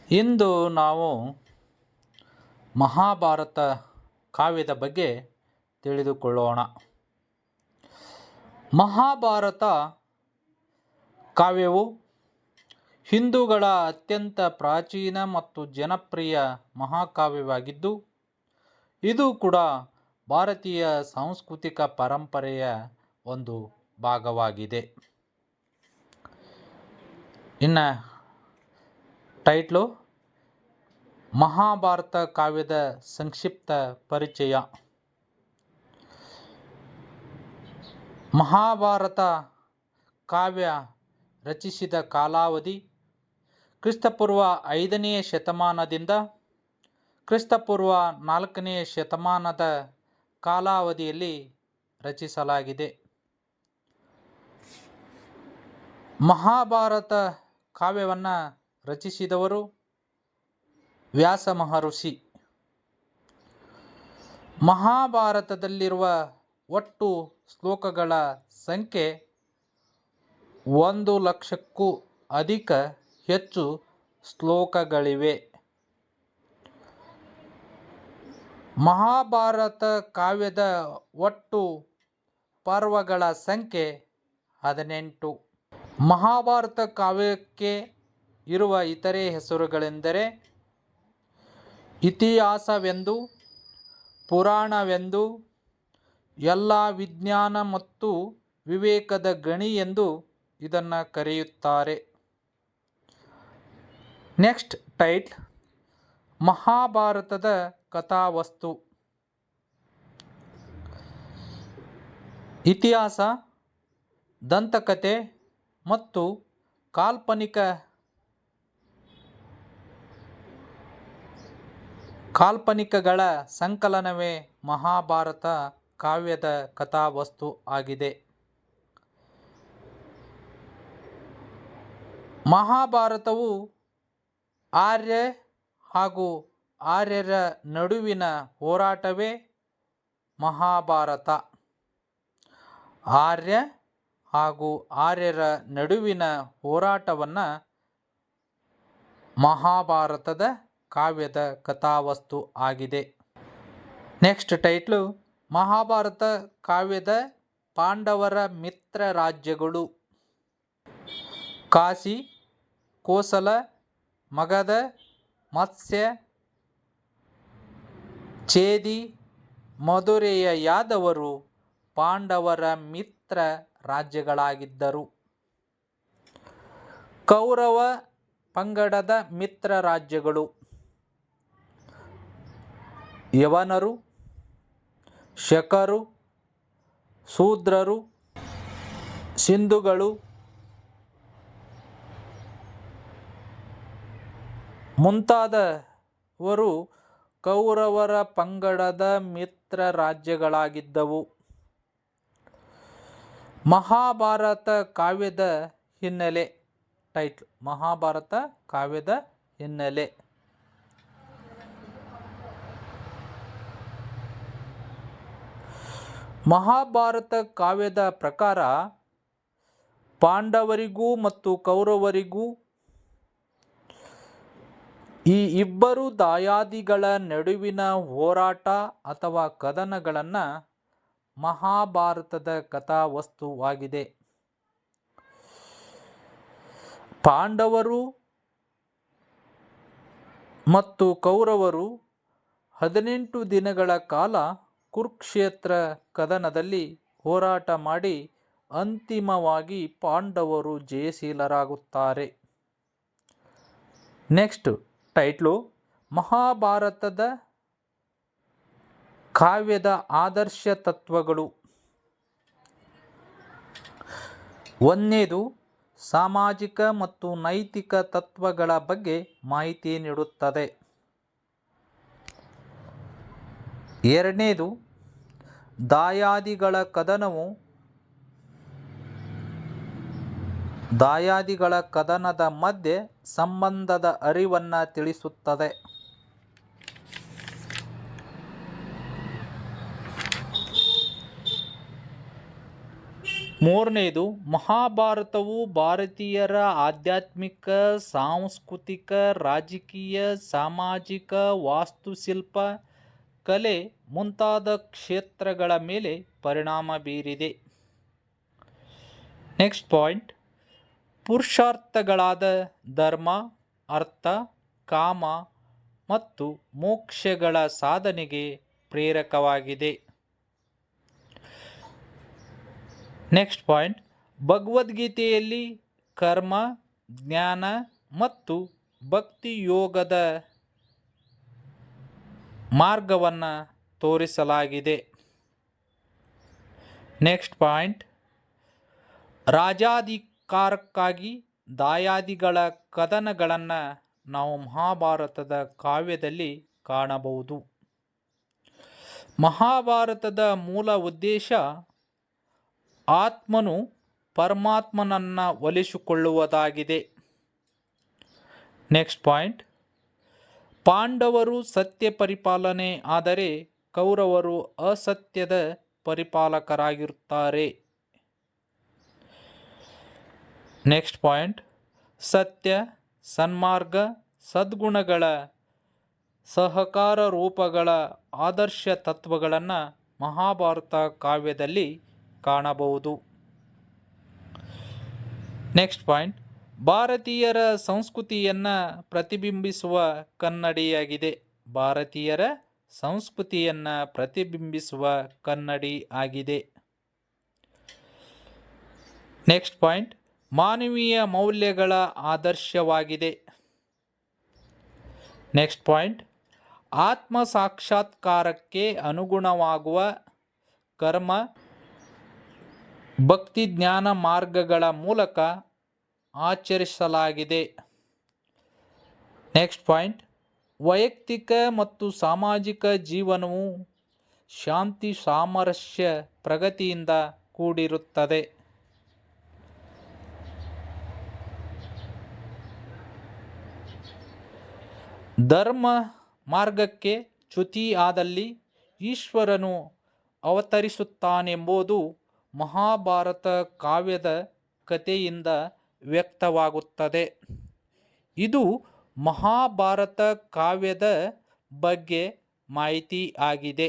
ಇಂದು ನಾವು ಮಹಾಭಾರತ ಕಾವ್ಯದ ಬಗ್ಗೆ ತಿಳಿದುಕೊಳ್ಳೋಣ. ಮಹಾಭಾರತ ಕಾವ್ಯವು ಹಿಂದೂಗಳ ಅತ್ಯಂತ ಪ್ರಾಚೀನ ಮತ್ತು ಜನಪ್ರಿಯ ಮಹಾಕಾವ್ಯವಾಗಿದ್ದು, ಇದು ಕೂಡ ಭಾರತೀಯ ಸಾಂಸ್ಕೃತಿಕ ಪರಂಪರೆಯ ಒಂದು ಭಾಗವಾಗಿದೆ. ಇನ್ನು ಟೈಟ್ಲು ಮಹಾಭಾರತ ಕಾವ್ಯದ ಸಂಕ್ಷಿಪ್ತ ಪರಿಚಯ. ಮಹಾಭಾರತ ಕಾವ್ಯ ರಚಿಸಿದ ಕಾಲಾವಧಿ ಕ್ರಿಸ್ತಪೂರ್ವ 5ನೇ ಶತಮಾನದಿಂದ ಕ್ರಿಸ್ತಪೂರ್ವ 4ನೇ ಶತಮಾನದ ಕಾಲಾವಧಿಯಲ್ಲಿ ರಚಿಸಲಾಗಿದೆ. ಮಹಾಭಾರತ ಕಾವ್ಯವನ್ನು ರಚಿಸಿದವರು ವ್ಯಾಸ ಮಹರ್ಷಿ. ಮಹಾಭಾರತದಲ್ಲಿರುವ ಒಟ್ಟು ಶ್ಲೋಕಗಳ ಸಂಖ್ಯೆ 1,00,000ಕ್ಕೂ ಹೆಚ್ಚು ಶ್ಲೋಕಗಳಿವೆ. ಮಹಾಭಾರತ ಕಾವ್ಯದ ಒಟ್ಟು ಪರ್ವಗಳ ಸಂಖ್ಯೆ 18. ಮಹಾಭಾರತ ಕಾವ್ಯಕ್ಕೆ ಇರುವ ಇತರೆ ಹೆಸರುಗಳೆಂದರೆ ಇತಿಹಾಸವೆಂದು, ಪುರಾಣವೆಂದು, ಎಲ್ಲ ವಿಜ್ಞಾನ ಮತ್ತು ವಿವೇಕದ ಗಣಿ ಎಂದು ಇದನ್ನು ಕರೆಯುತ್ತಾರೆ. ನೆಕ್ಸ್ಟ್ ಟೈಟ್ಲ್ ಮಹಾಭಾರತದ ಕಥಾವಸ್ತು. ಇತಿಹಾಸ, ದಂತಕಥೆ ಮತ್ತು ಕಾಲ್ಪನಿಕಗಳ ಸಂಕಲನವೇ ಮಹಾಭಾರತ ಕಾವ್ಯದ ಕಥಾವಸ್ತು ಆಗಿದೆ. ಮಹಾಭಾರತವು ಆರ್ಯ ಹಾಗೂ ಆರ್ಯರ ನಡುವಿನ ಹೋರಾಟವೇ ಮಹಾಭಾರತ. ಆರ್ಯ ಹಾಗೂ ಆರ್ಯರ ನಡುವಿನ ಹೋರಾಟವನ್ನು ಮಹಾಭಾರತದ ಕಾವ್ಯದ ಕಥಾವಸ್ತು ಆಗಿದೆ. ನೆಕ್ಸ್ಟ್ ಟೈಟ್ಲು ಮಹಾಭಾರತ ಕಾವ್ಯದ ಪಾಂಡವರ ಮಿತ್ರ ರಾಜ್ಯಗಳು. ಕಾಶಿ, ಕೋಸಲ, ಮಗಧ, ಮತ್ಸ್ಯ, ಛೇದಿ, ಮಧುರೆಯ ಯಾದವರು ಪಾಂಡವರ ಮಿತ್ರ ರಾಜ್ಯಗಳಾಗಿದ್ದರು. ಕೌರವ ಪಂಗಡದ ಮಿತ್ರ ರಾಜ್ಯಗಳು ಯವನರು, ಶಕರು, ಶೂದ್ರರು, ಸಿಂಧುಗಳು ಮುಂತಾದವರು ಕೌರವರ ಪಂಗಡದ ಮಿತ್ರ ರಾಜ್ಯಗಳಾಗಿದ್ದವು. ಮಹಾಭಾರತ ಕಾವ್ಯದ ಹಿನ್ನೆಲೆ. ಟೈಟ್ಲ್ ಮಹಾಭಾರತ ಕಾವ್ಯದ ಹಿನ್ನೆಲೆ. ಮಹಾಭಾರತ ಕಾವ್ಯದ ಪ್ರಕಾರ ಪಾಂಡವರಿಗೂ ಮತ್ತು ಕೌರವರಿಗೂ ಈ ಇಬ್ಬರು ದಾಯಾದಿಗಳ ನಡುವಿನ ಹೋರಾಟ ಅಥವಾ ಕದನಗಳನ್ನು ಮಹಾಭಾರತದ ಕಥಾವಸ್ತುವಾಗಿದೆ. ಪಾಂಡವರು ಮತ್ತು ಕೌರವರು 18 ದಿನಗಳ ಕಾಲ ಕುರುಕ್ಷೇತ್ರ ಕದನದಲ್ಲಿ ಹೋರಾಟ ಮಾಡಿ ಅಂತಿಮವಾಗಿ ಪಾಂಡವರು ಜಯಶೀಲರಾಗುತ್ತಾರೆ. ನೆಕ್ಸ್ಟ್ ಟೈಟ್ಲು ಮಹಾಭಾರತದ ಕಾವ್ಯದ ಆದರ್ಶ ತತ್ವಗಳು. 1ನೇದು ಸಾಮಾಜಿಕ ಮತ್ತು ನೈತಿಕ ತತ್ವಗಳ ಬಗ್ಗೆ ಮಾಹಿತಿ ನೀಡುತ್ತದೆ. 2ನೇದು ದಾಯಾದಿಗಳ ಕದನದ ಮಧ್ಯೆ ಸಂಬಂಧದ ಅರಿವನ್ನು ತಿಳಿಸುತ್ತದೆ. 3 ಮೂರನೇದು, ಮಹಾಭಾರತವು ಭಾರತೀಯರ ಆಧ್ಯಾತ್ಮಿಕ, ಸಾಂಸ್ಕೃತಿಕ, ರಾಜಕೀಯ, ಸಾಮಾಜಿಕ, ವಾಸ್ತುಶಿಲ್ಪ, ಕಲೆ ಮುಂತಾದ ಕ್ಷೇತ್ರಗಳ ಮೇಲೆ ಪರಿಣಾಮ ಬೀರಿದೆ. ನೆಕ್ಸ್ಟ್ ಪಾಯಿಂಟ್, ಪುರುಷಾರ್ಥಗಳಾದ ಧರ್ಮ, ಅರ್ಥ, ಕಾಮ ಮತ್ತು ಮೋಕ್ಷಗಳ ಸಾಧನೆಗೆ ಪ್ರೇರಕವಾಗಿದೆ. ನೆಕ್ಸ್ಟ್ ಪಾಯಿಂಟ್, ಭಗವದ್ಗೀತೆಯಲ್ಲಿ ಕರ್ಮ, ಜ್ಞಾನ ಮತ್ತು ಭಕ್ತಿ ಯೋಗದ ಮಾರ್ಗವನ್ನು ತೋರಿಸಲಾಗಿದೆ. ನೆಕ್ಸ್ಟ್ ಪಾಯಿಂಟ್, ರಾಜ್ಯಾಧಿಕಾರಕ್ಕಾಗಿ ದಾಯಾದಿಗಳ ಕದನಗಳನ್ನು ನಾವು ಮಹಾಭಾರತದ ಕಾವ್ಯದಲ್ಲಿ ಕಾಣಬಹುದು. ಮಹಾಭಾರತದ ಮೂಲ ಉದ್ದೇಶ ಆತ್ಮನು ಪರಮಾತ್ಮನನ್ನು ಒಲಿಸಿಕೊಳ್ಳುವುದಾಗಿದೆ. ನೆಕ್ಸ್ಟ್ ಪಾಯಿಂಟ್, ಪಾಂಡವರು ಸತ್ಯ ಪರಿಪಾಲನೆ ಆದರೆ ಕೌರವರು ಅಸತ್ಯದ ಪರಿಪಾಲಕರಾಗಿರುತ್ತಾರೆ. ನೆಕ್ಸ್ಟ್ ಪಾಯಿಂಟ್, ಸತ್ಯ, ಸನ್ಮಾರ್ಗ, ಸದ್ಗುಣಗಳ ಸಹಕಾರ ರೂಪಗಳ ಆದರ್ಶ ತತ್ವಗಳನ್ನು ಮಹಾಭಾರತ ಕಾವ್ಯದಲ್ಲಿ ಕಾಣಬಹುದು. ನೆಕ್ಸ್ಟ್ ಪಾಯಿಂಟ್, ಭಾರತೀಯರ ಸಂಸ್ಕೃತಿಯನ್ನು ಪ್ರತಿಬಿಂಬಿಸುವ ಕನ್ನಡಿಯಾಗಿದೆ. ಭಾರತೀಯರ ಸಂಸ್ಕೃತಿಯನ್ನು ಪ್ರತಿಬಿಂಬಿಸುವ ಕನ್ನಡಿ ಆಗಿದೆ. ನೆಕ್ಸ್ಟ್ ಪಾಯಿಂಟ್, ಮಾನವೀಯ ಮೌಲ್ಯಗಳ ಆದರ್ಶವಾಗಿದೆ. ನೆಕ್ಸ್ಟ್ ಪಾಯಿಂಟ್, ಆತ್ಮ ಸಾಕ್ಷಾತ್ಕಾರಕ್ಕೆ ಅನುಗುಣವಾಗುವ ಕರ್ಮ, ಭಕ್ತಿ, ಜ್ಞಾನ ಮಾರ್ಗಗಳ ಮೂಲಕ ಆಚರಿಸಲಾಗಿದೆ. ನೆಕ್ಸ್ಟ್ ಪಾಯಿಂಟ್, ವೈಯಕ್ತಿಕ ಮತ್ತು ಸಾಮಾಜಿಕ ಜೀವನವು ಶಾಂತಿ, ಸಾಮರಸ್ಯ, ಪ್ರಗತಿಯಿಂದ ಕೂಡಿರುತ್ತದೆ. ಧರ್ಮ ಮಾರ್ಗಕ್ಕೆ ಚ್ಯುತಿ ಆದಲ್ಲಿ ಈಶ್ವರನು ಅವತರಿಸುತ್ತಾನೆಂಬುದು ಮಹಾಭಾರತ ಕಾವ್ಯದ ಕಥೆಯಿಂದ ವ್ಯಕ್ತವಾಗುತ್ತದೆ. ಇದು ಮಹಾಭಾರತ ಕಾವ್ಯದ ಬಗ್ಗೆ ಮಾಹಿತಿ ಆಗಿದೆ.